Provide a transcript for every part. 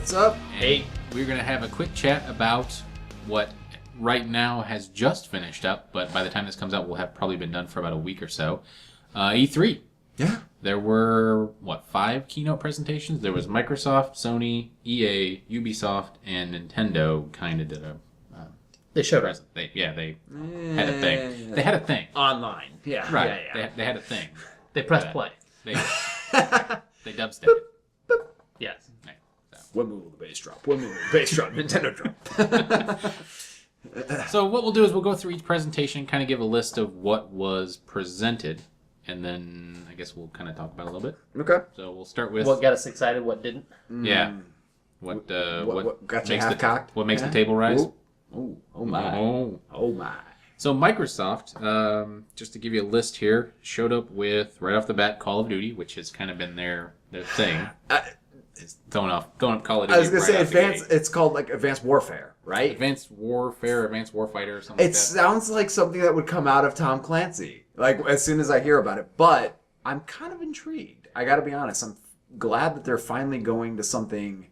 What's up? Hey. We're going to have a quick chat about what right now has just finished up, but by the time this comes out, will have probably been done for about a week or so. E3. Yeah. There were, 5 keynote presentations? There was Microsoft, Sony, EA, Ubisoft, and Nintendo kind of did a They showed present. They had a thing. They had a thing. online. Yeah. Right. Yeah. They had a thing. They pressed play. They dubstep it. Yes. Right, so. When will the bass drop? When will the bass drop? Nintendo drop. So what we'll do is we'll go through each presentation, kind of give a list of what was presented, and then I guess we'll kind of talk about it a little bit. Okay. So we'll start with What got us excited? What didn't? yeah, what got you makes half the cocked? what makes Yeah. the table rise. Oh my. Oh. Oh my. So Microsoft, just to give you a list here, showed up with right off the bat Call of Duty, which has kind of been their thing. It's going up Call of Duty. I was gonna say right out the advanced. gate. It's called like Advanced Warfare, right? Advanced Warfare, Advanced Warfighter, or something It like that. sounds like something that would come out of Tom Clancy. Like as soon as I hear about it, but I'm kind of intrigued. I got to be honest. I'm glad that they're finally going to something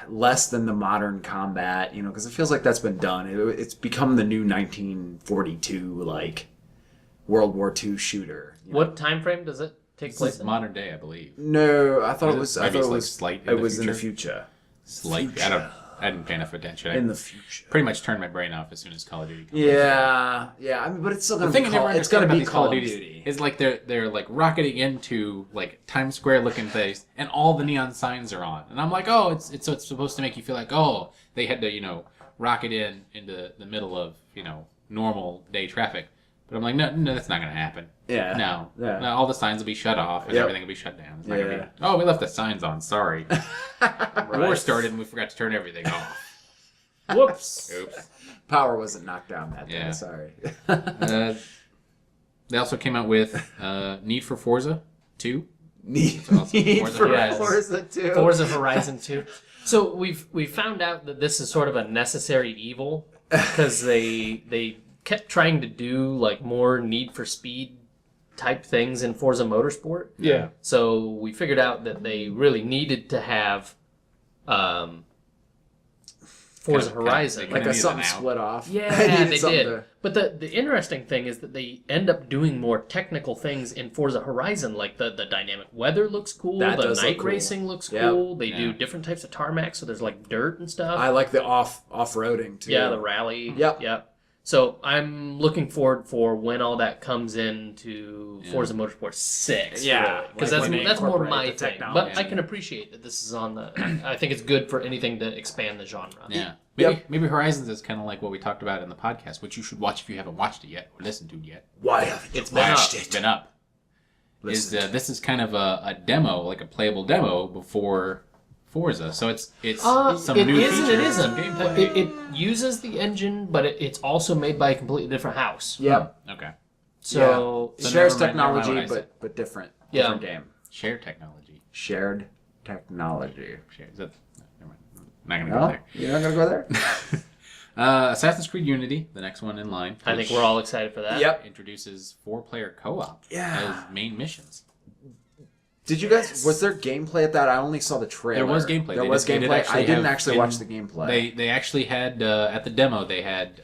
less than the modern combat. You know, because it feels like that's been done. It's become the new 1942 like World War II shooter. You know? What time frame does it take This place is in? modern day, I believe. No, I thought Is it it- was. I maybe thought it's it like was. slight in It the was in the future? future. Slight. I didn't pay enough attention. In the future. Pretty much turned my brain off as soon as Call of Duty comes out. Yeah. I mean, but it's still The gonna thing be. I never It's gonna understand be about Call of these Duty. is like they're like rocketing into like Times Square looking place, and all the neon signs are on, and I'm like, oh, it's supposed to make you feel like, oh, they had to rocket into the middle of normal day traffic, but I'm like, no, that's not gonna happen. Yeah. No, Yeah. no, all the signs will be shut off and Yep. everything will be shut down. It's not gonna Yeah. be, oh, we left the signs on. Sorry, war started and we forgot to turn everything off. Whoops. Oops. Power wasn't knocked down that day. Yeah. Sorry. They also came out with Need for Forza 2. Need awesome. for Horizon. Forza 2. Forza Horizon 2. So we found out that this is sort of a necessary evil because they kept trying to do like more Need for Speed type things in Forza Motorsport. Yeah. So we figured out that they really needed to have Forza Horizon. Like Kinda a needed something an out. split off. Yeah, needed they something did. to- But the interesting thing is that they end up doing more technical things in Forza Horizon, like the dynamic weather looks cool, That the does look night cool. racing looks Yep. cool. They do Yeah. different types of tarmac, so there's like dirt and stuff. I like the off-roading too. Yeah, the rally. Yep. So I'm looking forward for when all that comes into Forza Motorsport 6. Yeah, because like when they that's more incorporate my the thing. technology. But I can appreciate that this is on the. I think it's good for anything to expand the genre. Yeah. Yep. Maybe Horizons is kind of like what we talked about in the podcast, which you should watch if you haven't watched it yet or listened to it yet. Why haven't you It's been watched up. It's been up. Listen. This is kind of a demo, like a playable demo before Forza. So it's some it new is features, and it some isn't. gameplay. It uses the engine, but it's also made by a completely different house. Yep. Okay. So Yeah. Shares never mind technology, what I said. but different. Yeah. Different game. Share technology. Shared technology. Share. Is that, never mind. I'm not going to go No, there. you're not gonna go there. Assassin's Creed Unity, the next one in line. I think which we're all excited for that. Yep. introduces 4-player co-op Yeah. as main missions. Did you guys? Was there gameplay at that? I only saw the trailer. There was gameplay. There They was did gameplay. I actually didn't have actually watch the gameplay. They actually had at the demo they had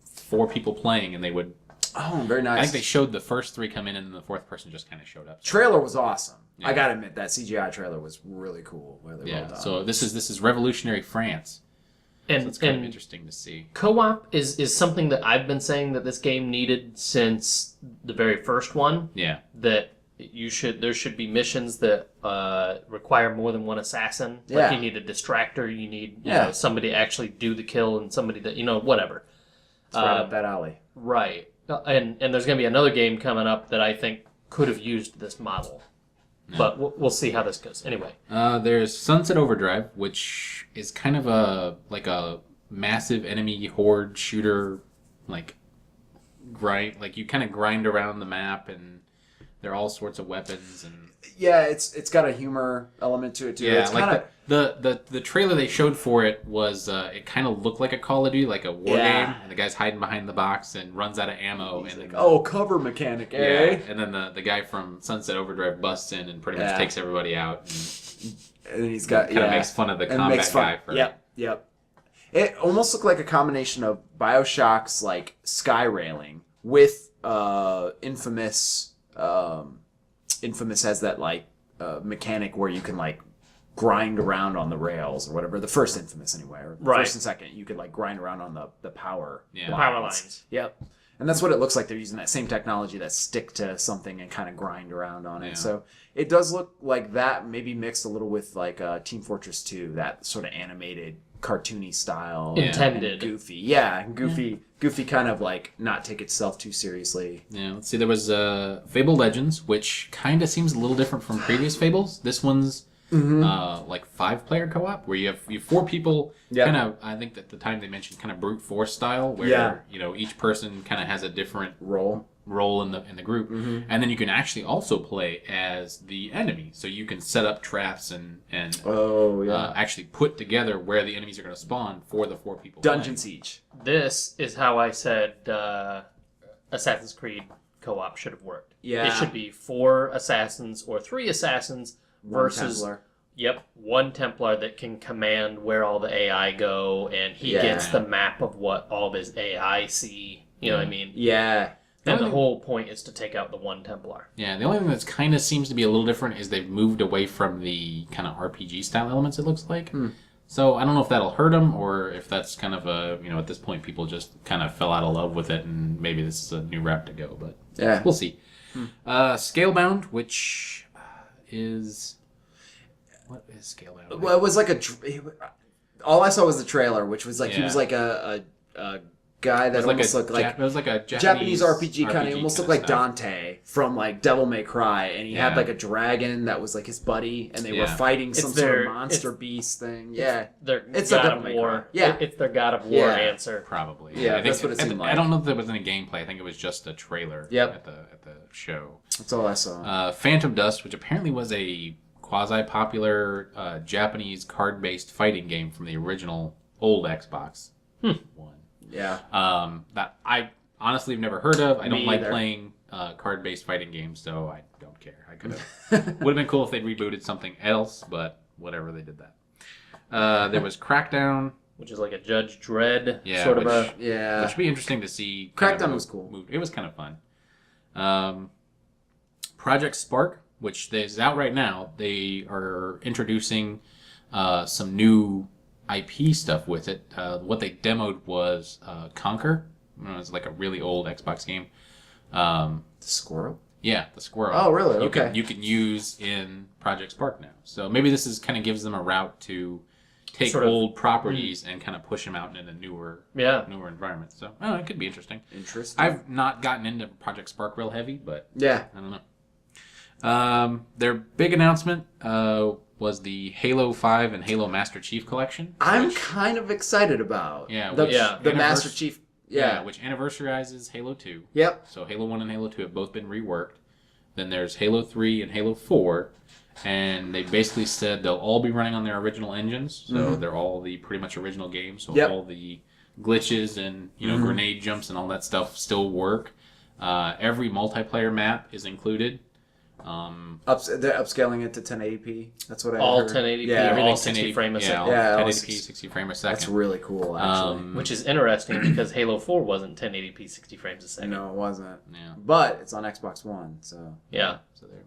4 people playing, and they would. Oh, very nice. I think they showed the first 3 come in, and then the 4th person just kind of showed up. Trailer was awesome. Yeah. I gotta admit that CGI trailer was really cool. Really Yeah. well done. So this is revolutionary France. So And it's kind of and interesting to see. co-op is something that I've been saying that this game needed since the very first one. Yeah. That there should be missions that require more than one assassin. Yeah. Like you need a distractor, you need Yeah. somebody to actually do the kill, and somebody that whatever. It's right up that alley. Right. And there's going to be another game coming up that I think could have used this model. But we'll see how this goes. Anyway. There's Sunset Overdrive, which is kind of a massive enemy horde shooter, like grind. Like you kind of grind around the map, and there are all sorts of weapons and. Yeah, it's got a humor element to it too. Yeah, it's like kinda, the trailer they showed for it was it kind of looked like a Call of Duty, like a war Yeah. game, and the guy's hiding behind the box and runs out of ammo, and then cover mechanic, yeah, eh? and then the guy from Sunset Overdrive busts in and pretty much Yeah. takes everybody out. And And he's got Kind of makes fun of the and combat makes fun. guy for Yep. It almost looked like a combination of BioShock's like sky railing with Infamous. Infamous has that like mechanic where you can like grind around on the rails or whatever. The first Infamous anyway, or Right. first and second, you could like grind around on the power. Yeah. The power lines. Yep. And that's what it looks like. They're using that same technology that stick to something and kind of grind around on it. Yeah. So it does look like that, maybe mixed a little with like Team Fortress 2, that sort of animated, cartoony style. Yeah. Intended. And goofy. Yeah, goofy kind of like not take itself too seriously. Yeah, let's see. There was Fable Legends, which kind of seems a little different from previous Fables. This one's like 5-player co-op, where you have 4 people. Yeah. Kind of, I think at the time they mentioned kind of brute force style, where Yeah. each person kind of has a different Roll. role in the group, and then you can actually also play as the enemy. So you can set up traps and Oh, yeah. actually put together where the enemies are going to spawn for the 4 people. playing. Dungeon Siege. This is how I said Assassin's Creed co-op should have worked. Yeah. It should be 4 assassins or 3 assassins One versus Templar. one Templar that can command where all the AI go, and he Yeah. gets the map of what all of his AI see. You know what I mean? Yeah. And the only- whole point is to take out the one Templar. Yeah, the only thing that's kind of seems to be a little different is they've moved away from the kind of RPG style elements, it looks like. So I don't know if that'll hurt them or if that's kind of a, at this point people just kind of fell out of love with it and maybe this is a new route to go, but Yeah. we'll see. Scalebound, which is... What is Scalebound? Well, it was like all I saw was the trailer, which was like he Yeah. was like a guy that It was like almost looked like it was like a Japanese RPG kind of almost looked like style. Dante from like Devil May Cry, and he had Yeah. like a dragon that was like his buddy, and they were Yeah. fighting some It's sort their- of monster beast thing. Yeah, Their It's a God Devil of May War. Cry. Yeah. It's their God of War Yeah. answer. Probably. Yeah, I think that's what it seemed like. I don't know if there was any gameplay. I think it was just a trailer Yep. at the show. that's all I saw. Phantom Dust, which apparently was a quasi-popular Japanese card-based fighting game from the original old Xbox One. Yeah, That I honestly have never heard of. I don't Me like either. playing card-based fighting games, so I don't care. I could have. Would have been cool if they'd rebooted something else, but whatever, they did that. There was Crackdown, Which is like a Judge Dredd Yeah, sort of which- a... yeah. which would be interesting to see. Crackdown was cool. It was kind of fun. Project Spark, which is out right now. They are introducing some new IP stuff with it. What they demoed was Conquer. It was like a really old Xbox game. The squirrel. Yeah, the squirrel. Oh, really? You Okay. you can use in Project Spark now. So maybe this is kind of gives them a route to take Sort of- old properties and kind of push them out in a newer environment. So I don't know, it could be interesting. Interesting. I've not gotten into Project Spark real heavy, but yeah. I don't know. Their big announcement was the Halo 5 and Halo Master Chief Collection. I'm which- kind of excited about. Yeah, the, which- the Master Annivers- Chief. Yeah. which anniversarizes Halo 2. Yep. So Halo 1 and Halo 2 have both been reworked. Then there's Halo 3 and Halo 4. And they basically said they'll all be running on their original engines. So they're all the pretty much original games. So Yep. all the glitches and grenade jumps and all that stuff still work. Every multiplayer map is included. They're upscaling it to 1080p. That's what I all heard. 1080p, Yeah, everything all 60 frame a yeah, second. all Yeah, all 1080p, 60 frame a second. That's really cool, actually. Which is interesting because Halo 4 wasn't 1080p 60 frames a second. no, it wasn't. Yeah. But it's on Xbox One, so. Yeah. So there,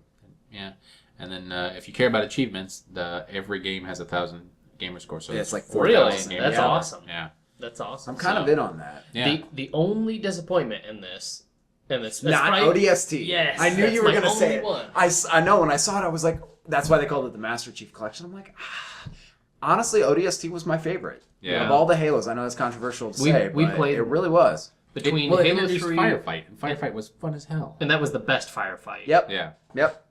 yeah. And then if you care about achievements, every game has 1,000 gamer score. So Yeah, it's like Really? 4,000. That's yeah. awesome. Yeah. That's awesome. I'm kind of in on that. Yeah. The only disappointment in this, that's Not probably- ODST. Yes, I knew that's you were my going to say only it. one. I know when I saw it, I was like, that's why they called it the Master Chief Collection. I'm like, honestly, ODST was my favorite. Yeah. Of all the Halos. I know it's controversial to We- say, we but played- it really was. between Well, they Halo introduced 3 Firefight, and Firefight was fun as hell. and that was the best firefight. Yep. Yeah. Yep.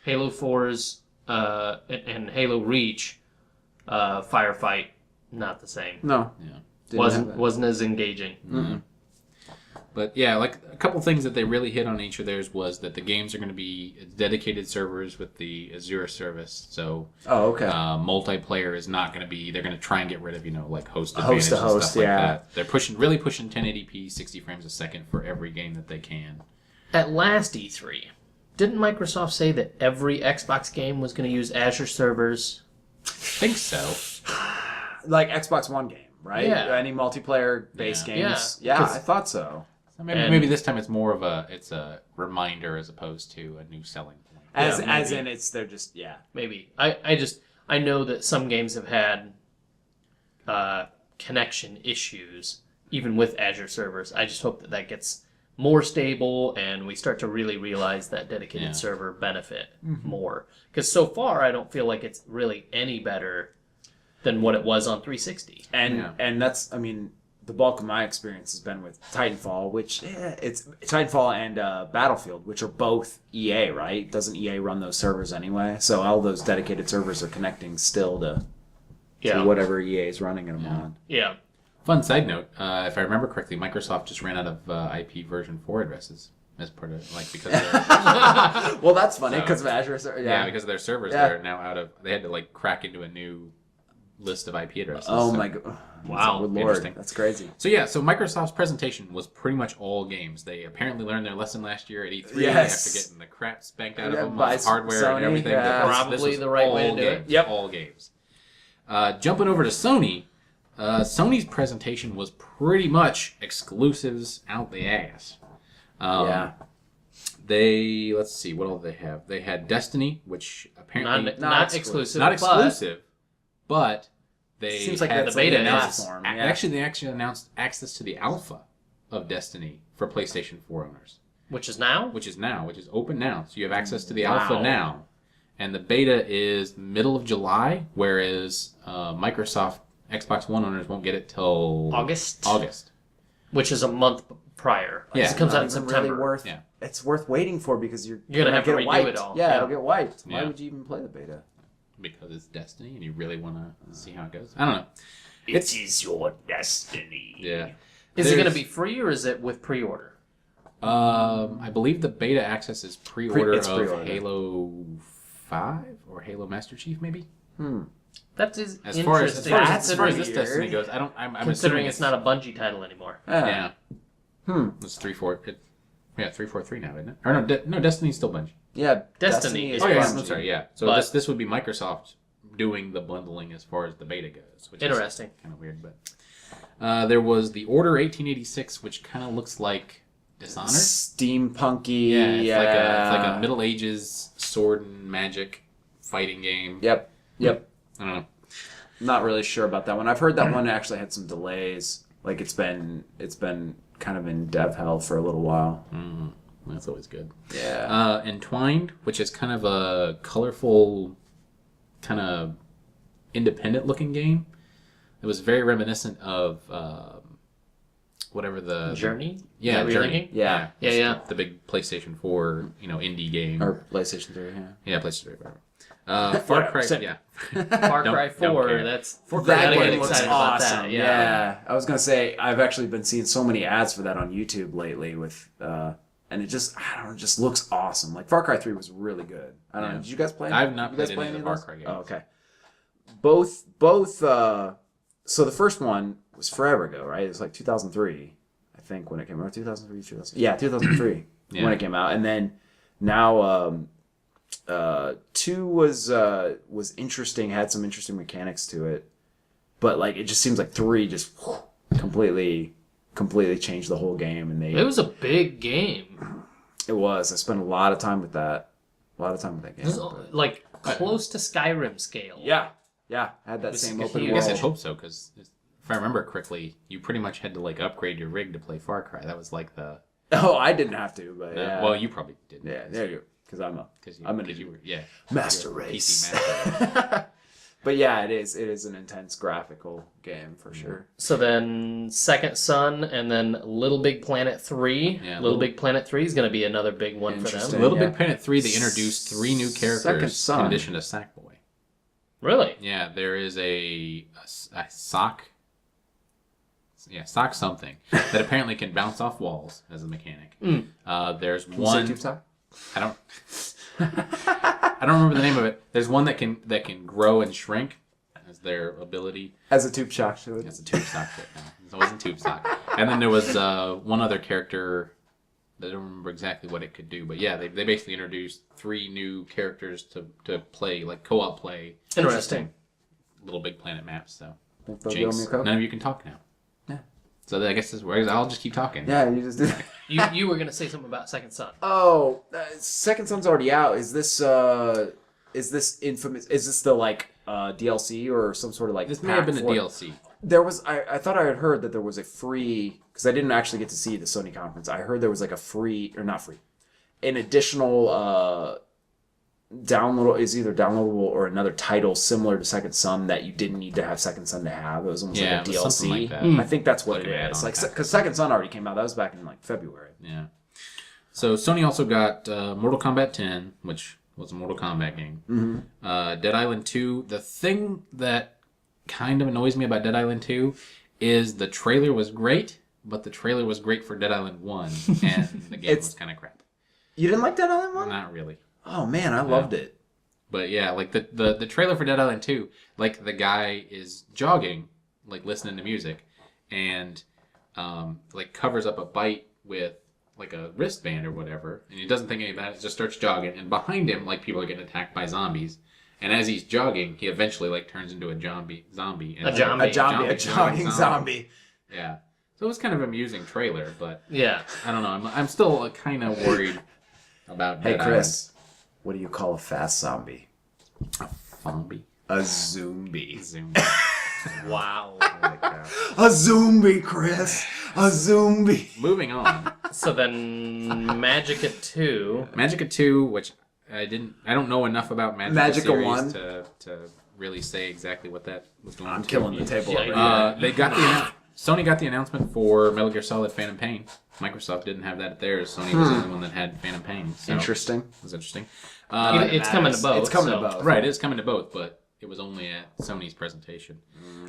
Halo 4's and Halo Reach firefight, not the same. No. Yeah. Didn't have that. Wasn't as engaging. But yeah, like a couple things that they really hit on each of theirs was that the games are going to be dedicated servers with the Azure service. So Oh, okay. multiplayer is not going to be. They're going to try and get rid of like host Host advantage to and host, stuff like yeah. that. They're really pushing 1080p, 60 frames a second for every game that they can. At last E3, didn't Microsoft say that every Xbox game was going to use Azure servers think so. Like Xbox One game, right? Yeah. Any multiplayer based Yeah. games. Yeah. Yeah, I thought so. So maybe, And- maybe this time it's more of a reminder as opposed to a new selling point. As Yeah, as maybe. in they're just Maybe. I know that some games have had connection issues, even with Azure servers. I just hope that that gets more stable and we start to really realize that dedicated Yeah. server benefit more. Because so far, I don't feel like it's really any better than what it was on 360. and Yeah. and that's I mean the bulk of my experience has been with Titanfall, which it's Titanfall and Battlefield, which are both EA, right? Doesn't EA run those servers anyway? So all those dedicated servers are connecting still to whatever EA is running them on. Yeah. Fun side note: if I remember correctly, Microsoft just ran out of IP version 4 addresses as part of because of their, Well, that's funny So- because of Azure. because of their servers. Yeah. They're now out of. They had to like crack into a new list of IP addresses. Oh so. my god! Wow. Good lord, Interesting. that's crazy. So yeah, so Microsoft's presentation was pretty much all games. They apparently learned their lesson last year at E3 Yes. after getting the crap spanked out of Yeah, them by on hardware Sony, and everything. yeah. that Probably was the right way to all do it. games, Yep. all games. Jumping over to Sony, Sony's presentation was pretty much exclusives out the ass. Yeah. Let's see, what all did they have? They had Destiny, which apparently Not exclusive. not but exclusive, but they Seems like had that's the beta like is. platform. A- Yeah. Actually, they actually announced access to the alpha of Destiny for PlayStation 4 owners, Which is now? which is open now. So you have access to the Wow. alpha now. And the beta is middle of July, whereas Microsoft Xbox One owners won't get it till August? August. Which is a month prior. Yeah. It comes out in Not even September. really worth. Yeah. It's worth waiting for because you're You're gonna have to get redo wiped. it all. Yeah, Yeah. it'll get wiped. Why Yeah. would you even play the beta? Because it's Destiny and you really want to see how it goes. I don't know. It is your destiny. Yeah. Is it going to There's- be free or is it with pre-order? I believe the beta access is pre-order It's of pre-order. Halo 5 or Halo Master Chief, maybe. That is As far as interesting. That's this weird. Destiny goes, I'm considering assuming it's not a Bungie title anymore. Yeah. It's 343 now, isn't it? Or no, Destiny's still Bungie. Yeah, Destiny is Oh yeah, Bungie. I'm sorry. Yeah. So But- this would be Microsoft doing the bundling as far as the beta goes, which Interesting. is kind of weird. But there was the Order 1886, which kind of looks like Dishonored. Steampunky. Yeah, it's like a Middle Ages sword and magic fighting game. Yep. I don't know. Not really sure about that one. I've heard that one actually had some delays. Like it's been kind of in dev hell for a little while. That's always good. Yeah. Entwined, which is kind of a colorful, kind of independent-looking game. It was very reminiscent of whatever the Journey? Yeah, Is that what you're Journey. thinking? Yeah. Yeah, It's yeah. The big PlayStation 4, indie game. Or PlayStation 3. Yeah. Yeah, PlayStation 3. Whatever. Far Cry. Same. Yeah. Far Don't- Cry don't 4, care. that's... That gotta get game looks excited about awesome. that, Yeah. I was gonna say I've actually been seeing so many ads for that on YouTube lately with and it just I don't know, it just looks awesome. Like Far Cry 3 was really good. I don't know. Did you guys play? I've not you guys played play any of the those? Far Cry games. Oh, okay. Both so the first one was forever ago, right? It was like 2003, I think, when it came out. 2003, 2000. Yeah, 2003 Yeah. when it came out, and then now 2 was interesting, had some interesting mechanics to it, but like it just seems like 3 just completely changed the whole game, and It was a big game. I spent a lot of time with that, game. It was but- like close to Skyrim scale. yeah, had that It's same huge. open I world. guess I hope so, because if I remember correctly, you pretty much had to like upgrade your rig to play Far Cry. That was like the. Oh, I didn't have to, but yeah. Well, you probably didn't. Yeah, there you go. Because I'm an you were master you're a race. PC master. But yeah, it is an intense graphical game for sure. So then Second Son and then Little Big Planet 3. Yeah, Little Big Planet 3 is going to be another big one for Interesting. them. Little Yeah. Big Planet 3, they introduced 3 new Second characters Son. in addition to Sackboy. Really? Yeah, there is a sock. Yeah, sock something that apparently can bounce off walls as a mechanic. There's Can you say one. tube sock? I don't. I don't remember the name of it. There's one that can grow and shrink as their ability. As a tube shock to it. It's a tube sock right now. It's always a tube sock. And then there was one other character. I don't remember exactly what it could do, but yeah, they basically introduced 3 new characters to play, like co-op play. Interesting. Little Big Planet maps. So, Think they'll give Jinx, me a code? none of you can talk now. Yeah. So I guess this works. I'll just keep talking. Yeah, you just did. You were gonna say something about Second Son. Oh, Second Son's already out. Is this infamous? Is this the like DLC or some sort of like? This may have been a pack for it? DLC. There was. I thought I had heard that there was a free, because I didn't actually get to see the Sony conference. I heard there was like a free, or not free, an additional download, is either downloadable or another title similar to Second Son that you didn't need to have Second Son to have. It was almost Yeah, like a it was something DLC. like that. I think that's what Like it an is. add-on Like, pack. because Second Son already came out. That was back in like February. Yeah. So Sony also got Mortal Kombat 10, which was a Mortal Kombat game. Mm-hmm. Dead Island 2. The thing that kind of annoys me about Dead Island 2 is the trailer was great, but the trailer was great for Dead Island 1, and the game was kind of crap. You didn't like Dead Island 1? Not really. Oh man, I loved it. But yeah, like the trailer for Dead Island 2, like the guy is jogging, like listening to music, and like covers up a bite with like a wristband or whatever, and he doesn't think any about it, just starts jogging, and behind him, like people are getting attacked by zombies. And as he's jogging, he eventually like turns into a zombie. And A zombie. A jogging zombie. Yeah. So it was kind of an amusing trailer, but Yeah. I don't know. I'm still kind of worried about Hey Dead Chris, what do you call a fast zombie? Island. Zombie. A zombie. Zoom. Wow. Holy cow. A zombie, Chris. A zombie. Moving on. So then Magicka 2. Magicka 2, which I don't know enough about Magicka series 1. to really say exactly what that was going I'm to killing be. the table. Yeah, over yeah. here. They got Sony got the announcement for Metal Gear Solid Phantom Pain. Microsoft didn't have that at theirs. Sony was the only one that had Phantom Pain. So Interesting. It was interesting. It's coming to both. It's coming so. to both. Right, it is coming to both, but it was only at Sony's presentation.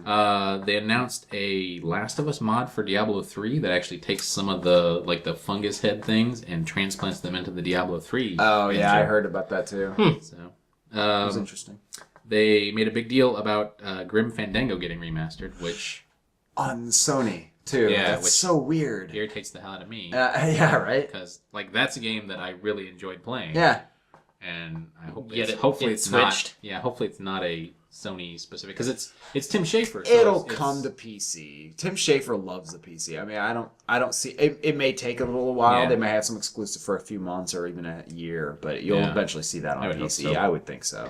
They announced a Last of Us mod for Diablo 3 that actually takes some of the the fungus head things and transplants them into the Diablo 3. Oh yeah, I engine. heard about that too. So, It was interesting. they made a big deal about Grim Fandango getting remastered, which On Sony too. Yeah, That's which- so weird. irritates the hell out of me Yeah, right. because that's a game that I really enjoyed playing. Yeah. And I hope Yet hopefully it it's switched. not. Yeah, hopefully it's not a Sony specific because it's Tim Schafer. So It'll it's- come to PC. Tim Schafer loves the PC. I mean, I don't see it. It may take a little while. Yeah. They may have some exclusive for a few months or even a year, but you'll Yeah. eventually see that on I would hope PC. so. I would think so.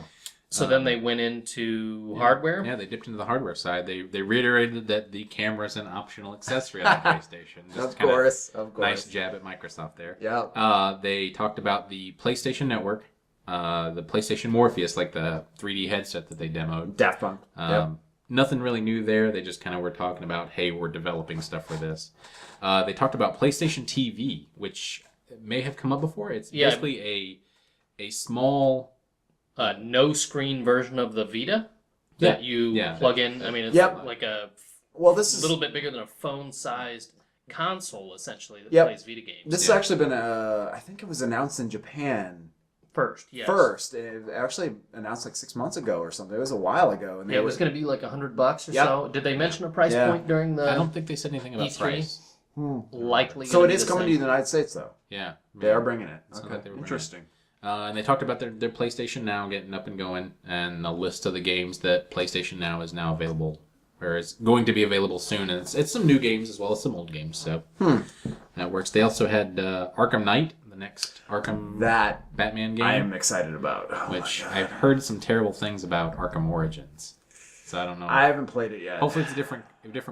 So then they went into hardware. Yeah, they dipped into the hardware side. They reiterated that the camera is an optional accessory on the PlayStation. Just Of kinda course. nice jab at Microsoft there. Yeah. They talked about the PlayStation Network, the PlayStation Morpheus, like the 3D headset that they demoed. Daft Punk. Yep. Nothing really new there. They just kind of were talking about, hey, we're developing stuff for this. They talked about PlayStation TV, which may have come up before. It's Yeah. basically a small... No screen version of the Vita that you Yeah. plug in. I mean, it's Yep. like a Well, this is little bit bigger than a phone-sized console, essentially, that Yep. plays Vita games. This has actually been I think it was announced in Japan First, yes. first. It actually announced like 6 months ago or something. It was a while ago, and Yeah, it was going to be like $100 or Yep. so. Did they mention a price Yeah. point during the I don't think they said anything about E3? price. likely? So gonna it be is the coming to same? the United States, though. Yeah. They are bringing it. Sounds Okay, like they were bringing it. interesting. And they talked about their PlayStation Now getting up and going, and a list of the games that PlayStation Now is now available, or is going to be available soon. And it's some new games as well as some old games, so that works. They also had Arkham Knight, the next Arkham That Batman game, I am excited about. Oh my which God. I've heard some terrible things about Arkham Origins. So I don't know. I haven't played it yet. Hopefully it's a different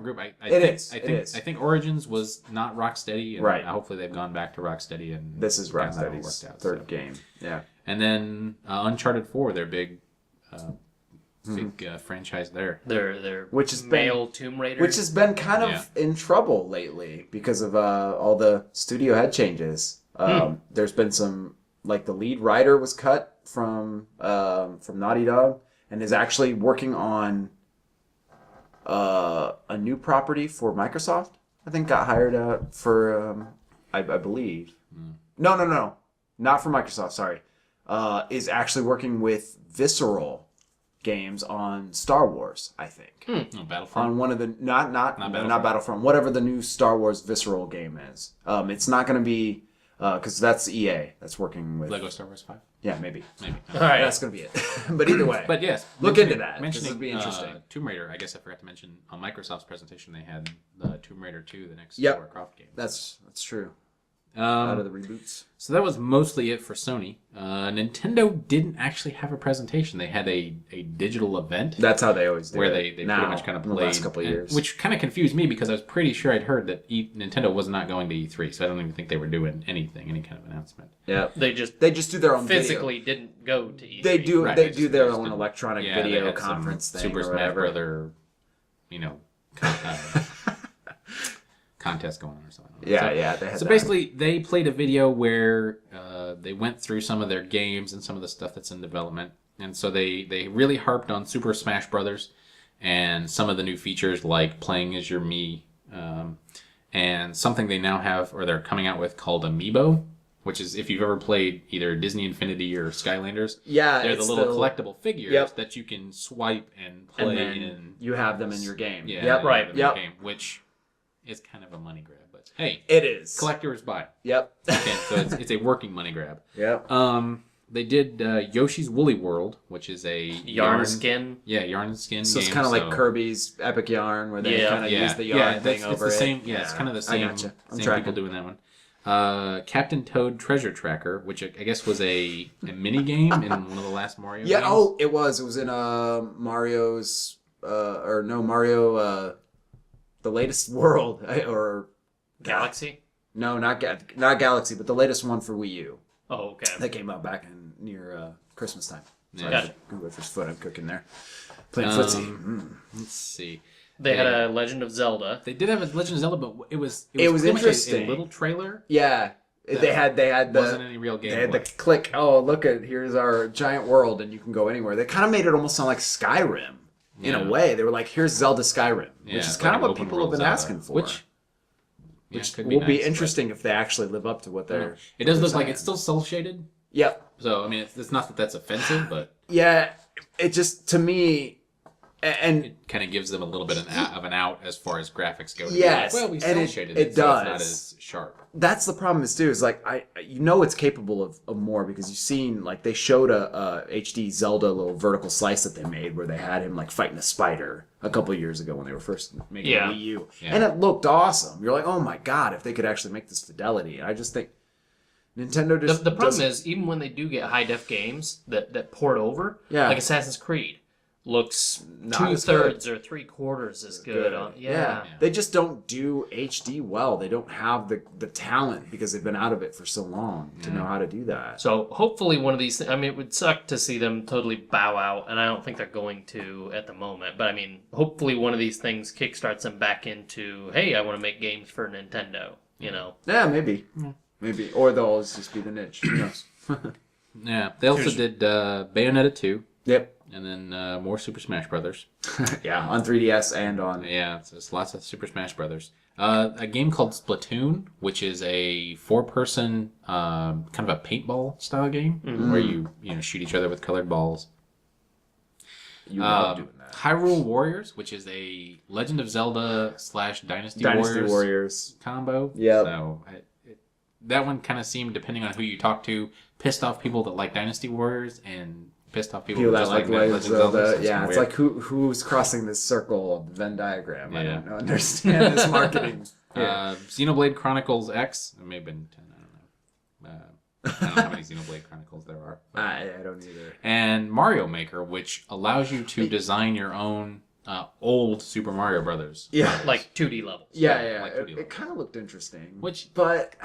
group. I It think, is, I it think is. I think Origins was not Rocksteady, and Right. hhopefully they've gone back to Rocksteady and This is gotten that all Rocksteady's worked out, third so. game. Yeah. And then Uncharted 4, their big franchise there. Their Which has been- male Tomb Raider. Which has been kind of Yeah. in trouble lately because of all the studio head changes. There's been some, like the lead writer was cut from Naughty Dog and is actually working on a new property for Microsoft. I think got hired for I believe. No, not for Microsoft. Sorry, is actually working with Visceral Games on Star Wars. I think. No, Battlefront. On one of the not Battlefront. Battlefront, whatever the new Star Wars Visceral game is. It's not going to be because that's EA that's working with Lego Star Wars 5. Yeah, maybe. Maybe. All right. That's gonna be it. But either way, But yes, Look into that. This Mentioning would be interesting. Tomb Raider, I guess I forgot to mention on Microsoft's presentation they had the Tomb Raider 2, the next Yep. Lara Croft game. that's true. Out of Um, the reboots. so that was mostly it for Sony. Nintendo didn't actually have a presentation. They had a digital event That's how they always do where it. they pretty now, much kind of in played. the last couple of and- years. Which kind of confused me because I was pretty sure I'd heard that Nintendo was not going to E3, so I don't even think they were doing anything, any kind of announcement. yeah, They just they just do their own physically didn't go to E3. Video. They do. Right, they they do just- their they just own did- electronic Yeah, they video had some conference thing Super or Smash whatever. Brother, contest going on or something. Yeah, So- yeah. They had So that. basically, they played a video where they went through some of their games and some of the stuff that's in development, and so they really harped on Super Smash Brothers and some of the new features like playing as your Mii, and something they now have or they're coming out with called Amiibo, which is if you've ever played either Disney Infinity or Skylanders, yeah, they're the it's little collectible figures Yep. that you can swipe and and play then in. you have them in your game. Yeah, Yep. right, in your yep. game, which is kind of a money grab, but hey, It is. collectors buy. Yep. Okay, so it's a working money grab. Yep. They did Yoshi's Woolly World, which is a yarn skin. Yeah, yarn and skin. So it's game, kind of like Kirby's Epic Yarn, where they Yeah. kind of Yeah, use the yarn thing it's over the it. same. Yeah, it's kind of the I same. gotcha. I'm Same tracking. people doing that one. Captain Toad Treasure Tracker, which I guess was a mini game in one of the last Mario Yeah. games. Oh, it was. It was in Mario's Mario, the latest world or Galaxy. no, not Galaxy, but the latest one for Wii U Oh, okay. that came out back in near Christmas time. Yeah. Gotcha. Good for foot. I'm cooking there, playing footsie. Let's see. They had a Legend of Zelda. They did have a Legend of Zelda, but it was It was pretty much interesting. a little trailer. Yeah, they had the Wasn't any real They had the gameplay. click. Oh, look at here's our giant world, and you can go anywhere. They kind of made it almost sound like Skyrim in Yeah. a way. They were like, "Here's Zelda Skyrim," Yeah, which is it's kind like of what an open people have world been Zelda, asking for. which could will be nice, interesting if they actually live up to what they're. but it does what look they're like it's saying. still cel shaded. Yep. So I mean, it's not that that's offensive, but Yeah. It just to me, and it kind of gives them a little bit of an out as far as graphics go. to be Yes, like, well, we and cel it shaded does. so it's not as sharp. that's the problem is too. Is like it's capable of more because you've seen like they showed a HD Zelda little vertical slice that they made where they had him like fighting a spider a couple of years ago when they were first making Yeah. Wii U, Yeah. and it looked awesome. You're like, oh my god, if they could actually make this fidelity. I just think Nintendo just The problem doesn't- is, even when they do get high def games that port over, Yeah. like Assassin's Creed, looks Not as good. 2/3 or 3/4 as good. On Yeah. They just don't do HD well. They don't have the talent because they've been out of it for so long to know how to do that. So hopefully one of these. I mean, it would suck to see them totally bow out, and I don't think they're going to at the moment. But I mean, hopefully one of these things kickstarts them back into, hey, I want to make games for Nintendo. You know. Yeah, maybe. Maybe. Or they'll always just be the niche. Who knows? Yeah, they also did Bayonetta 2, Yep. and then more Super Smash Brothers. Yeah, on 3DS and on. Yeah, it's lots of Super Smash Brothers. A game called Splatoon, which is a 4-person kind of a paintball style game where you shoot each other with colored balls. You love doing that. Hyrule Warriors, which is a Legend of Zelda / Dynasty Dynasty Warriors. combo. Yep. So that one kind of seemed, depending on who you talk to, pissed off people that like Dynasty Warriors and pissed off people People that that just like Legend Legend of Zelda. Zelda. So Yeah, it's weird. like who's crossing this circle of the Venn diagram. I Yeah. don't understand this marketing. Xenoblade Chronicles X. It may have been 10. I don't know. I don't know how many Xenoblade Chronicles there are. I don't either. And Mario Maker, which allows you to design your own old Super Mario Brothers. Yeah. Like 2D levels. Yeah. like It, 2D it kind of looked interesting. But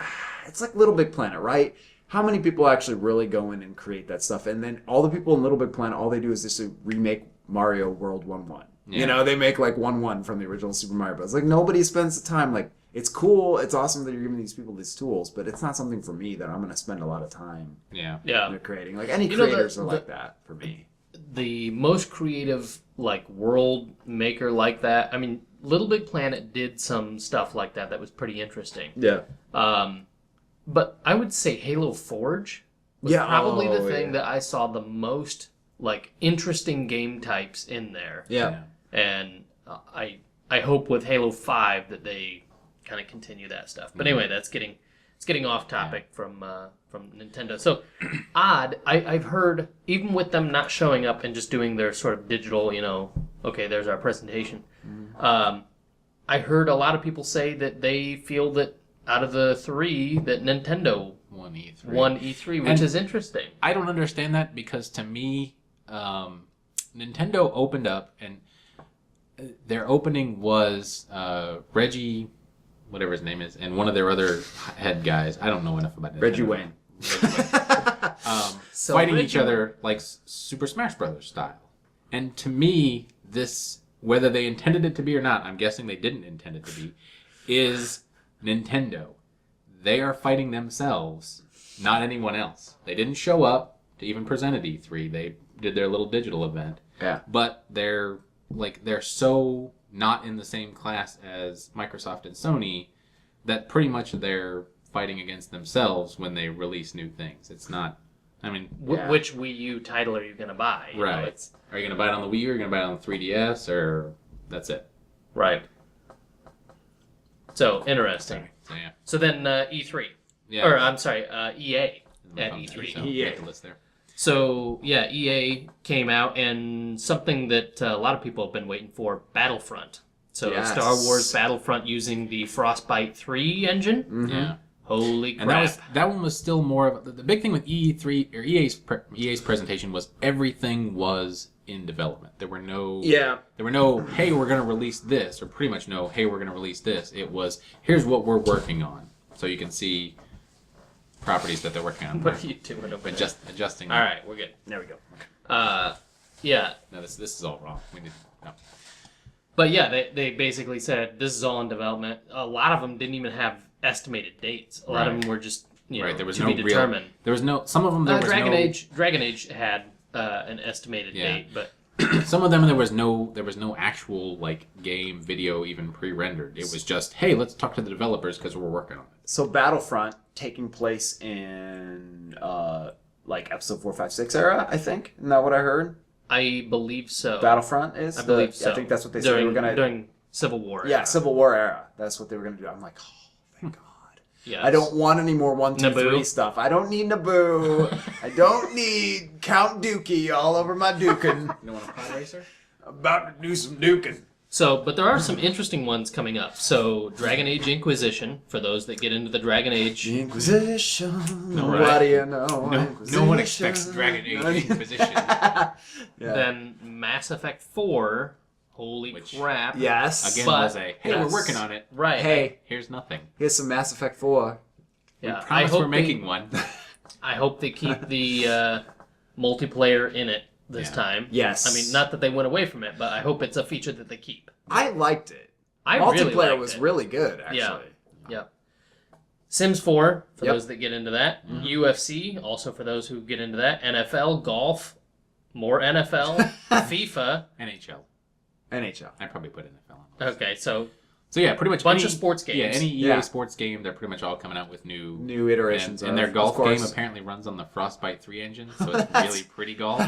it's like Little Big Planet, right? How many people actually really go in and create that stuff? And then all the people in Little Big Planet, all they do is just remake Mario World 1-1. Yeah. You know, they make like 1-1 from the original Super Mario Bros. Like nobody spends the time. Like it's cool, it's awesome that you're giving these people these tools, but it's not something for me that I'm going to spend a lot of time Yeah. creating. Like any You know, creators are the- like that for me. The most creative like world maker like that. I mean, Little Big Planet did some stuff like that was pretty interesting. Yeah. But I would say Halo Forge was Yeah, probably the oh, thing yeah. that I saw the most like interesting game types in there. Yeah. And I hope with Halo 5 that they kind of continue that stuff. But anyway, that's getting it's getting off topic from Nintendo. So odd. I've heard even with them not showing up and just doing their sort of digital, okay, there's our presentation. I heard a lot of people say that they feel that out of the three, that Nintendo Won E3. won E3, which is interesting. I don't understand that because to me, Nintendo opened up and their opening was Reggie, whatever his name is, and one of their other head guys. I don't know enough about Nintendo. Reggie Wayne. So fighting Reggie each other like Super Smash Brothers style. And to me, this, whether they intended it to be or not, I'm guessing they didn't intend it to be, is Nintendo. They are fighting themselves, not anyone else. They didn't show up to even present at E3. They did their little digital event. Yeah. But they're so not in the same class as Microsoft and Sony that pretty much they're fighting against themselves when they release new things. It's not, I mean... Which Wii U title are you going to buy? Right. Are you going to buy it on the Wii U, or are you going to buy it on the 3DS, or that's it? Right. So, interesting. So, yeah. So then E3. Yeah. Or, I'm sorry, EA at Okay, E3. so EA. make the list there. So, yeah, EA came out, and something that a lot of people have been waiting for, Battlefront. So, Yes. Star Wars Battlefront using the Frostbite 3 engine. Mm-hmm. Yeah. Holy crap. And that one was still more of the big thing with E3 or EA's presentation was everything was in development. There were no hey, we're going to release this, or pretty much no, hey, we're going to release this. It was, here's what we're working on. So you can see properties that they're working on. What are you doing over there? Adjusting. All right, we're good. There we go. Yeah. No, this is all wrong. We need no. But yeah, they basically said this is all in development. A lot of them didn't even have estimated dates. A lot of Right. them were just Right, there was to no be determined. There was no. Some of them there was Dragon no. Age had an estimated Yeah. date, but Some of them there was no actual like game video even pre-rendered. It was just, hey, let's talk to the developers because we're working on it. So Battlefront taking place in like episode 4, 5, 6 era, I think. Isn't that what I heard? I believe so. Battlefront is. I believe so. I think that's what they said they were gonna. during Civil War. Yeah, era. Civil War era. That's what they were gonna do. I'm like, oh, thank God. Yeah, I don't want any more 1, 2, Naboo? 3 stuff. I don't need Naboo. I don't need Count Dookie all over my dukin'. You don't want a pod racer? About to do some dukin'. So, but there are some interesting ones coming up. So, Dragon Age Inquisition, for those that get into the Dragon Age. Inquisition. No, What right. do you know? No one expects Dragon Age Inquisition. Yeah. Then Mass Effect 4. Holy Which- crap. Yes. Again, But- was a, hey, Yes. we're working on it. Right. Hey, Here's nothing. here's some Mass Effect 4. Yeah, We promise we're they- making one. I hope they keep the multiplayer in it this Yeah. time. Yes. I mean, not that they went away from it, but I hope it's a feature that they keep. I liked it. I Multiplayer really liked was it. really good, actually. Yeah. Yep. Sims 4, for Yep. those that get into that. UFC, also for those who get into that. NFL, golf, more NFL, FIFA. NHL. NHL. I probably put NFL on the list. Okay, so So yeah, pretty much bunch any- of sports games. Yeah, any EA Yeah. sports game, they're pretty much all coming out with new Iterations and of, their of golf game course. apparently runs on the Frostbite 3 engine, so it's really pretty golf.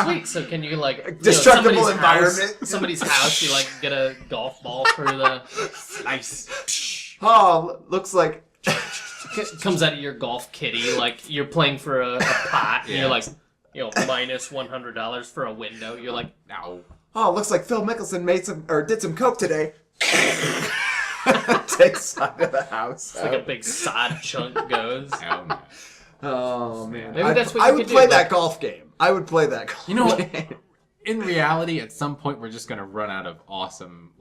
Sweet. So can you Destructible somebody's environment. Somebody's house, you like get a golf ball for the Nice. Oh, looks like comes out of your golf kitty, like you're playing for a pot, and Yeah. you're like, minus $100 for a window. You're like, Ow. looks like Phil Mickelson did some coke today. Takes out of the house. it's like a big sod chunk goes. Ow, no. Oh man, Maybe that's what I you would could play do, that but- golf game. I would play that golf. You know what? game. In reality, at some point, we're just gonna run out of awesome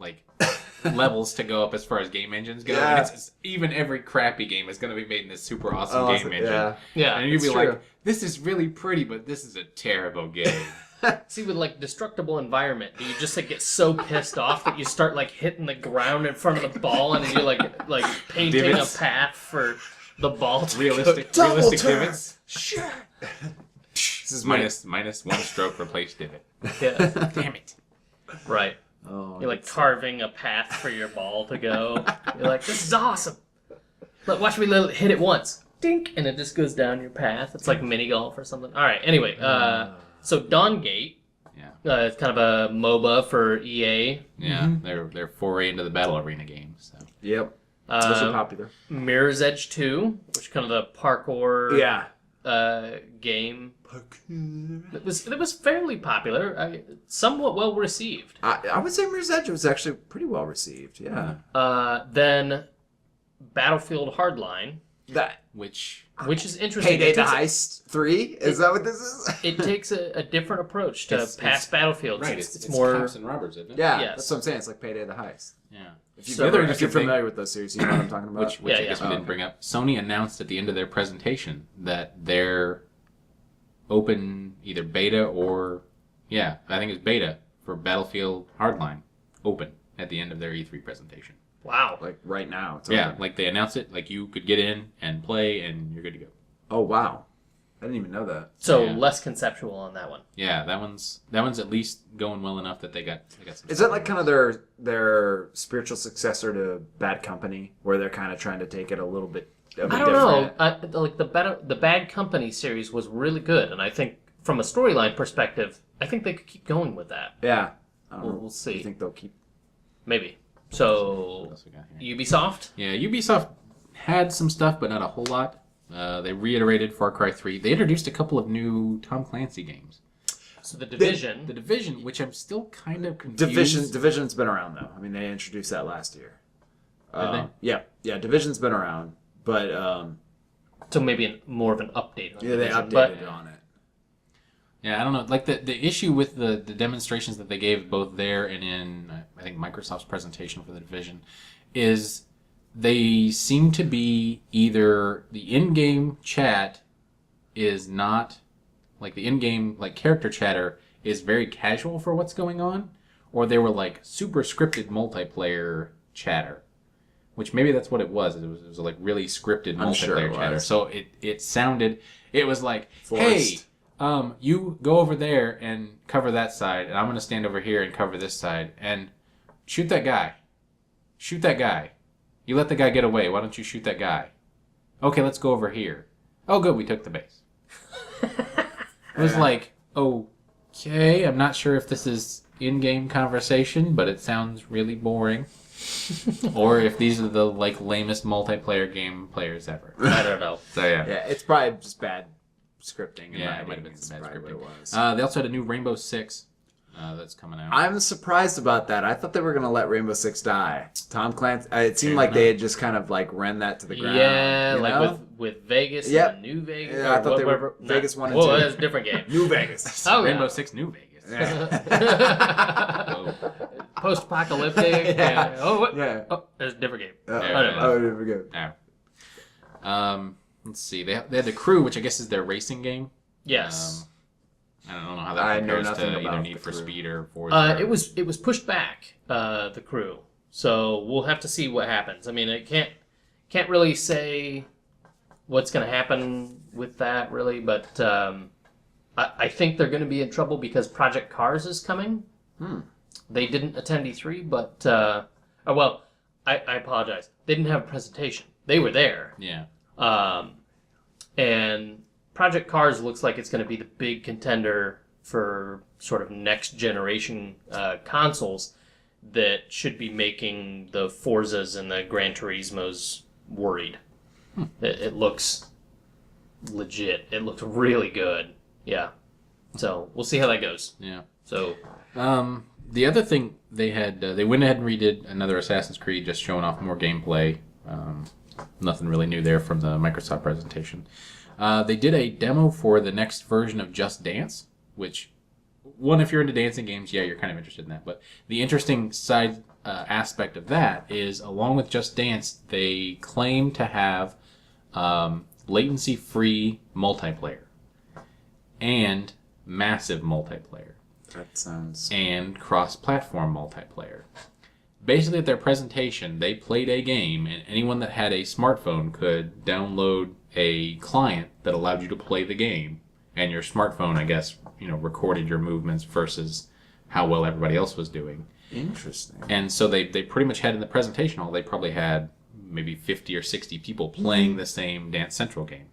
levels to go up as far as game engines go. Yeah. And it's even every crappy game is gonna be made in this super awesome game engine. Yeah. Yeah, And you'd be it's like, true. "This is really pretty, but this is a terrible game." see, with like destructible environment, do you just get so pissed off that you start hitting the ground in front of the ball, and you're like painting Divots. a path for the ball to realistic Double realistic turn. divots. Shit. This is Minus 1 stroke replace divot. Yeah, Damn it. right. Oh, You're carving a path for your ball to go. You're like, this is awesome. Look, watch me hit it once. Dink, and it just goes down your path. It's like mini golf or something. All right. Anyway, so Dawngate, Yeah. it's kind of a MOBA for EA. Yeah. They're foray into the battle arena game. So Yep. Those are popular. Mirror's Edge 2, which kind of the parkour Yeah. game. It was fairly popular, somewhat well received. I would say Mirror's Edge was actually pretty well received. Yeah. Then Battlefield Hardline, Which which is interesting. Payday It the takes- Heist 3? Is that what this is? It takes a different approach to It's- past Battlefields. right, It's it's more. cops and robbers, isn't it? Yeah, Yes. that's what I'm saying. It's like Payday the Heist. Yeah. If, you've So- ever, The other if you're interesting thing- familiar with those series, you know what I'm talking about. Which Yeah, I guess yeah. we didn't bring up. Sony announced at the end of their presentation that their open either beta or I think it's beta for Battlefield Hardline open at the end of their E3 presentation. Wow. Like right now. It's Yeah, open. like they announced it, like you could get in and play and you're good to go. Oh wow, I didn't even know that. So Yeah. less conceptual on that one. Yeah, that one's at least going well enough that they got some. Is that like kind of their spiritual successor to Bad Company, where they're kind of trying to take it a little bit? I don't know. Like the Bad Company series was really good, and I think from a storyline perspective, I think they could keep going with that. Yeah, I don't know. We'll see. You think they'll keep? Maybe. What So else we got here? Ubisoft. Yeah, Ubisoft had some stuff, but not a whole lot. They reiterated Far Cry 3. They introduced a couple of new Tom Clancy games. So the Division. The Division, which I'm still kind of confused. Division's been around though. I mean, they introduced that last year. Did they? Yeah. Division's been around, but so maybe more of an update. On yeah, they Division, updated but on it. Yeah, I don't know. Like the issue with the demonstrations that they gave both there and in I think Microsoft's presentation for the Division is they seem to be either the in-game chat is not like the in-game like character chatter is very casual for what's going on, or they were like super scripted multiplayer chatter. Which maybe that's what it was. It was like really scripted I'm sure multiplayer it chatter. was. So it was like, hey, Forced. you go over there and cover that side, and I'm going to stand over here and cover this side, and shoot that guy. Shoot that guy. You let the guy get away. Why don't you shoot that guy? Okay, let's go over here. Oh, good, we took the base. It was like, okay, I'm not sure if this is in-game conversation, but it sounds really boring. Or if these are the like lamest multiplayer game players ever. I don't know. So yeah. Yeah, it's probably just bad scripting. And Yeah, it writing might have been is some bad probably scripting. what it was. They also had a new Rainbow Six that's coming out. I'm surprised about that. I thought they were gonna let Rainbow Six die. Tom Clancy. It seemed like they had just kind of like ran that to the ground. Yeah, you like know? with Vegas Yep. and New Vegas. Yeah, I or thought they were whatever. Vegas 1 and Whoa, 2. that's a different game. New Vegas. Oh, Rainbow yeah. Six New Vegas. Yeah. Whoa. Post-apocalyptic. Yeah. Oh, what? Yeah. Oh, there's a different game. Oh, Yeah. oh, there we go. Yeah. Let's see. They had the Crew, which I guess is their racing game. Yes. I don't know how that I know compares nothing to either about Need the for Crew. Speed or Forza. It was pushed back. The Crew. So we'll have to see what happens. I mean, it can't really say what's going to happen with that really, but I think they're going to be in trouble because Project Cars is coming. They didn't attend E3, but I apologize. They didn't have a presentation. They were there. Yeah. And Project Cars looks like it's going to be the big contender for sort of next generation consoles that should be making the Forzas and the Gran Turismos worried. It looks legit. It looks really good. Yeah. So we'll see how that goes. Yeah. So The other thing they had, they went ahead and redid another Assassin's Creed, just showing off more gameplay. Nothing really new there from the Microsoft presentation. They did a demo for the next version of Just Dance, which, if you're into dancing games, yeah, you're kind of interested in that. But the interesting side aspect of that is, along with Just Dance, they claim to have latency-free multiplayer and massive multiplayer. That sounds. And cross-platform multiplayer. Basically, at their presentation, they played a game, and anyone that had a smartphone could download a client that allowed you to play the game, and your smartphone, I guess, recorded your movements versus how well everybody else was doing. Interesting. And so they pretty much had in the presentation hall, they probably had maybe 50 or 60 people playing the same Dance Central game.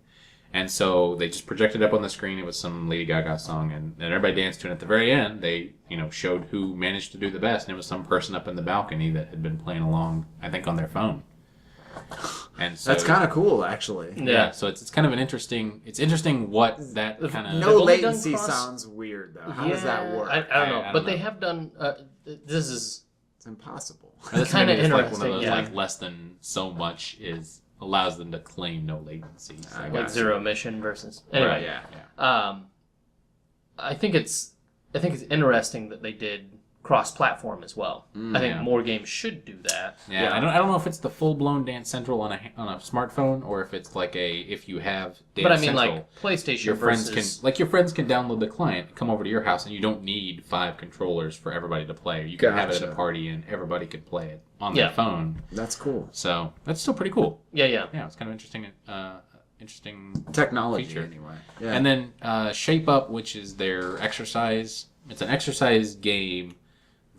And so they just projected up on the screen. It was some Lady Gaga song, and everybody danced to it. And at the very end, they showed who managed to do the best, and it was some person up in the balcony that had been playing along, I think, on their phone. And so That's kind of cool, actually. yeah. So it's kind of an interesting. It's interesting what that kind of They've No only done latency cross- sounds weird though. How does that work? I don't know, I don't but they know. have done. This is It's impossible. That's kinda maybe just like one of interesting, those yeah. like less than so much is allows them to claim no latency. So. I like gotcha. zero emission versus anyway. Right, yeah. I think it's interesting that they did cross-platform as well. I think yeah. more games should do that. Yeah, Yeah. I don't know if it's the full blown Dance Central on a smartphone or if it's like if you have Dance But I mean, Central, like PlayStation your friends versus can your friends can download the client, come over to your house, and you don't need 5 controllers for everybody to play. You can have it at a Gotcha. party and everybody could play it on Yeah. their phone. That's cool. So that's still pretty cool. yeah. Yeah, it's kind of interesting. Interesting. Technology, Feature. anyway. Yeah. And then Shape Up, which is their exercise. It's an exercise game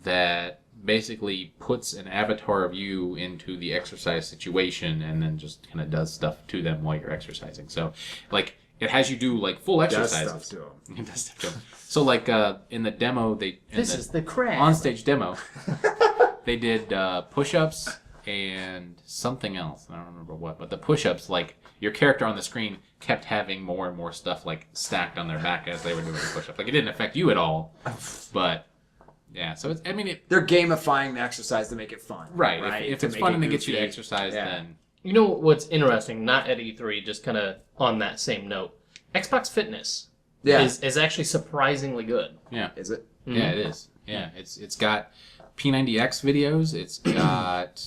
that basically puts an avatar of you into the exercise situation and then just kind of does stuff to them while you're exercising. So, like, it has you do like full does exercises. stuff to 'em. It does stuff to 'em. So, like, in the demo, This is the crab. on-stage demo, they did push-ups and something else. I don't remember what, but the push-ups, like, your character on the screen kept having more and more stuff, like, stacked on their back as they were doing the push-up. Like, it didn't affect you at all, but, yeah. So, They're gamifying the exercise to make it fun. right. Right. If To it's make fun it and it gets you to goofy. exercise, Yeah. then, You know what's interesting? Not at E3, just kind of on that same note. Xbox Fitness Yeah. is actually surprisingly good. yeah. Is it? Yeah, it is. Yeah, it's got P90X videos. It's got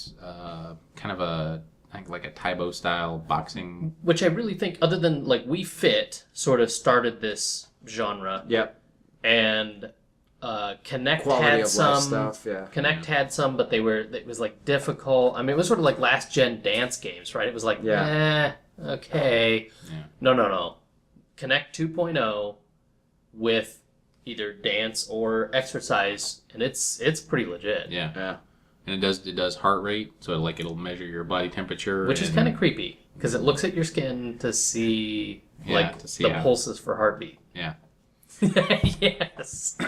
kind of I think like a Taibo style boxing. Which I really think, other than like Wii Fit, sort of started this genre, Yep. and Connect Quality had of some. life stuff. Yeah. Connect had some, but it was like difficult. I mean, it was sort of like last gen dance games, right? It was like, okay. Yeah. No. Connect 2.0 with either dance or exercise, and it's pretty legit. Yeah, Yeah. and it does heart rate, so like it'll measure your body temperature, Which is and- kind of creepy, because it looks at your skin to see Yeah, to see the how- pulses for heartbeat. yeah. Yes.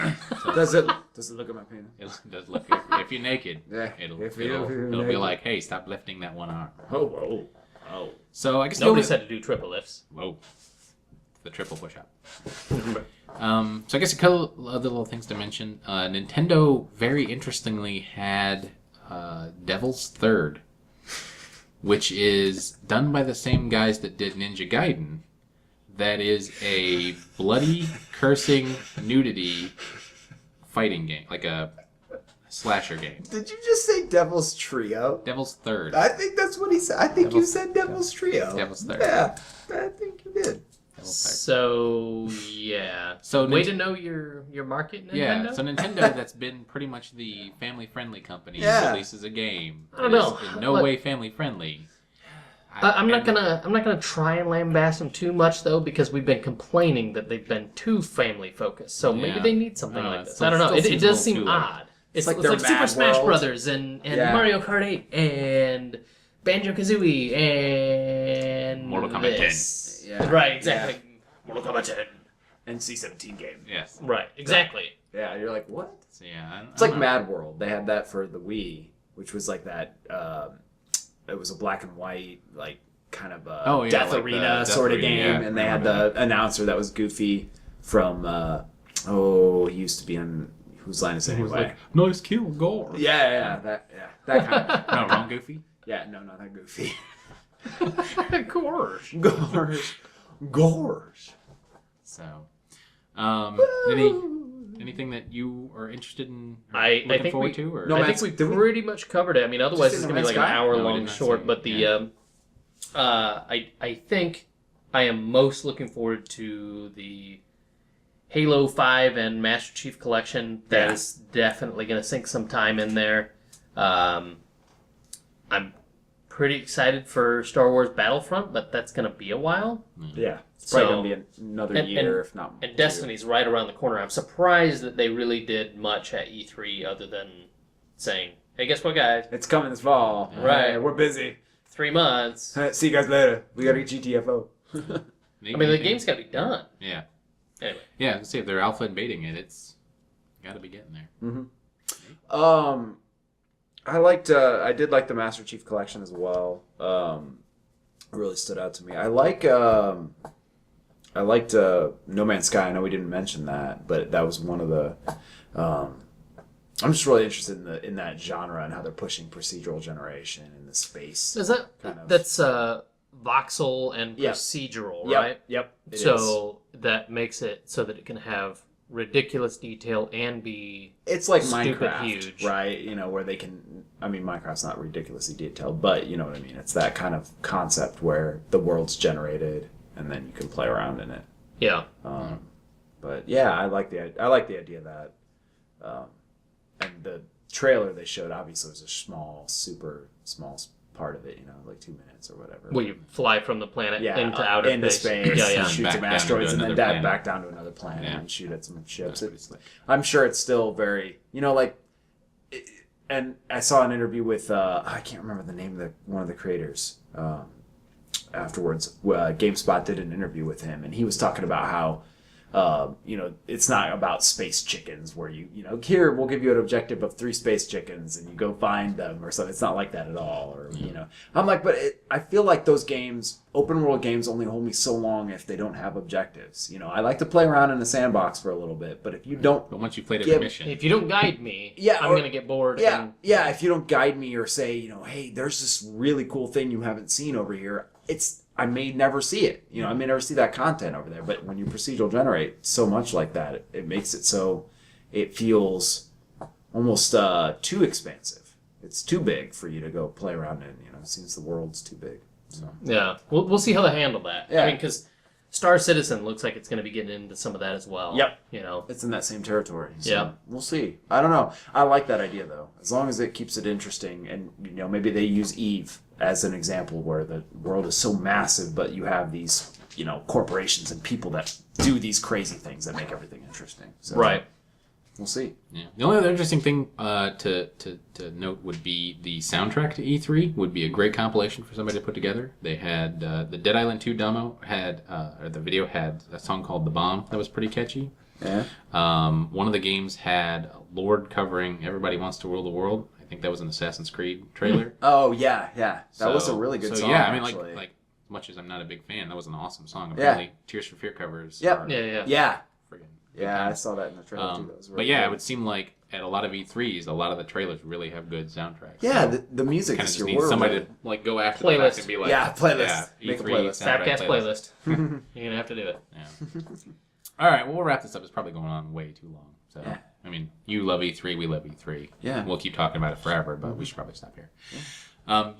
Does it look at my penis? It does look if you're naked. Yeah. It'll If you're be naked. like, hey, stop lifting that one arm. Oh. So I guess Nobody the said to do triple lifts. Whoa. The triple push up. So I guess a couple other little things to mention. Nintendo, very interestingly, had Devil's Third, which is done by the same guys that did Ninja Gaiden. That is a bloody, cursing, nudity fighting game, like a slasher game. Did you just say Devil's Trio? Devil's Third. I think that's what he said. I think you said Devil's Trio. Devil's Third. Yeah. I think you did. Devil's Third. So yeah. So way Nint- to know your market, Nintendo. Yeah, so Nintendo, that's been pretty much the family-friendly company, Yeah. releases a game. I don't that is know. in no Look- way family-friendly. I'm not gonna try and lambast them too much though, because we've been complaining that they've been too family focused. So maybe Yeah. they need something No, like it this. still- I don't know. still It seems a does little seem too late. odd. It's like like, their Super Mad Smash World. Brothers and Yeah. Mario Kart 8 and Banjo Kazooie and Mortal Kombat 10. this. Yeah. Right, exactly. Mortal Kombat 10. NC-17 game. Yes. Right, exactly. Yeah, you're like, what? So, yeah, It's like Mad World. They had that for the Wii, which was like that. It was a black and white, like kind of Oh, yeah, Death like Arena the Death sort of Arena, game, yeah, and they I had remember the announcer that was Goofy from. He used to be on Whose Line Is It It was Anyway? like, nice kill, gore. that kind of. No, wrong Goofy? Yeah, no, not that Goofy. Of course. Gorge. So, anything that you are interested in I looking think forward we- to? Or? No, I Matt's- think we did we- pretty much covered it. I mean, otherwise Just it's in gonna be the like an Red Sky? hour No, we long did not short. see it, But the yeah. I think I am most looking forward to the Halo 5 and Master Chief Collection. That Yeah. is definitely gonna sink some time in there. I'm pretty excited for Star Wars Battlefront, but that's gonna be a while. Yeah, it's probably So- gonna be another and- year, if not. And two. Destiny's right around the corner. I'm surprised that they really did much at E3 other than saying, "Hey, guess what, guys? It's coming this fall. Right. Hey, we're busy. 3 months." See you guys later. We gotta get GTFO. I mean, the game's got to be done. Yeah. Anyway. Yeah, let's see if they're alpha and betaing it. It's got to be getting there. I did like the Master Chief Collection as well. really stood out to me. I liked No Man's Sky. I know we didn't mention that, but that was one of the. I'm just really interested in that genre and how they're pushing procedural generation in the space. Is that kind of- that's voxel and Yep. procedural, Yep, right? Yep. it is. So that makes it so that it can have ridiculous detail and be It's like stupid Minecraft, huge. right? You know, where they can. I mean, Minecraft's not ridiculously detailed, but you know what I mean. It's that kind of concept where the world's generated and then you can play around in it. yeah. But yeah, I like the idea of that. And the trailer they showed obviously was a super small part of it. You know, like 2 minutes or whatever. Where you fly from the planet Yeah, into outer into space. space. Yeah, yeah. Shoot Back some down to asteroids and then another planet. back down to another planet Yeah. and shoot at some ships. That's pretty slick. I'm sure it's still very, you know, like. And I saw an interview with I can't remember the name of one of the creators. Afterwards, GameSpot did an interview with him, and he was talking about how. You know, it's not about space chickens where you know, here we'll give you an objective of 3 space chickens and you go find them or something. It's not like that at all. Or, you know, I'm like, but I feel like those games, open world games only hold me so long if they don't have objectives. You know, I like to play around in a sandbox for a little bit, but if you don't, But once you played Give- every mission, If you don't guide me, Yeah, I'm or- gonna get bored. yeah, and yeah, if you don't guide me or say, you know, hey, there's this really cool thing you haven't seen over here, I may never see it. You know, I may never see that content over there. But when you procedural generate so much like that, it makes it so it feels almost too expansive. It's too big for you to go play around in. You know, it seems the world's too big. So Yeah, we'll see how they handle that. Yeah. I mean, because Star Citizen looks like it's going to be getting into some of that as well. Yep. You know. it's in that same territory. So Yeah. we'll see. I don't know. I like that idea though, as long as it keeps it interesting. And you know, maybe they use Eve as an example where the world is so massive, but you have these, you know, corporations and people that do these crazy things that make everything interesting. So Right. We'll see. yeah. The only other interesting thing to note would be the soundtrack to E3 would be a great compilation for somebody to put together. They had the Dead Island 2 demo had or the video had a song called "The Bomb" that was pretty catchy. Yeah. One of the games had Lord covering "Everybody Wants to Rule the World." I think that was an Assassin's Creed trailer. Oh yeah, yeah. That was a So- really good so song. yeah, I mean, actually. like as much as I'm not a big fan, that was an awesome song. Yeah. Apparently, Tears for Fear covers. Yep. are Yeah. Yeah, friggin' good yeah. I times. saw that in the trailer too. That was But really yeah, good. it would seem like at a lot of E3s, a lot of the trailers really have good soundtracks. Yeah, the music kind of is just your need word. somebody to like go after Playlist. the fact and be like, Yeah, playlist. Yeah, Make a E3 playlist. soundtrack Fabcast playlist. You're gonna have to do it. Yeah. All right, well, we'll wrap this up. It's probably going on way too long. So, Yeah. I mean, you love E3, we love E3. Yeah. We'll keep talking about it forever, but we should probably stop here.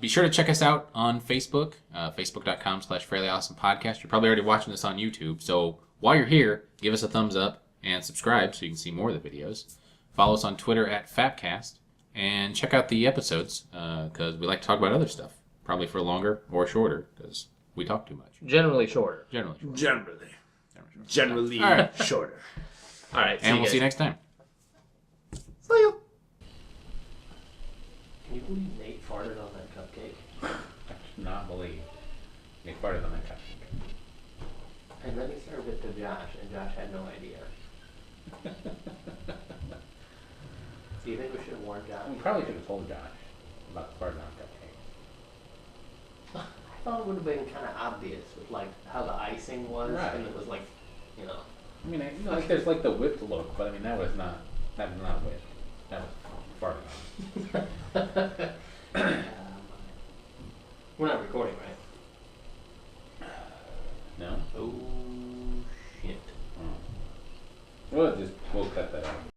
Be sure to check us out on Facebook, facebook.com/fairlyawesomepodcast. You're probably already watching this on YouTube, so while you're here, give us a thumbs up and subscribe so you can see more of the videos. Follow us on Twitter @FapCast, and check out the episodes because we like to talk about other stuff, probably for longer or shorter because we talk too much. Generally shorter. Generally shorter. Generally All right. shorter. All right. And we'll see you next time. See you. Can you believe Nate farted on that cupcake? I cannot believe you farted on that cupcake. And then he served it to Josh, and Josh had no idea. Do you think we should have warned Josh? We probably should have told Josh about the farting on cupcake. I thought it would have been kind of obvious with like how the icing was, Right. and it was like, you know. I mean, like there's like the whipped look, but I mean that was not whipped. That was farting on. We're not recording, right? No? Oh shit. We'll cut that out.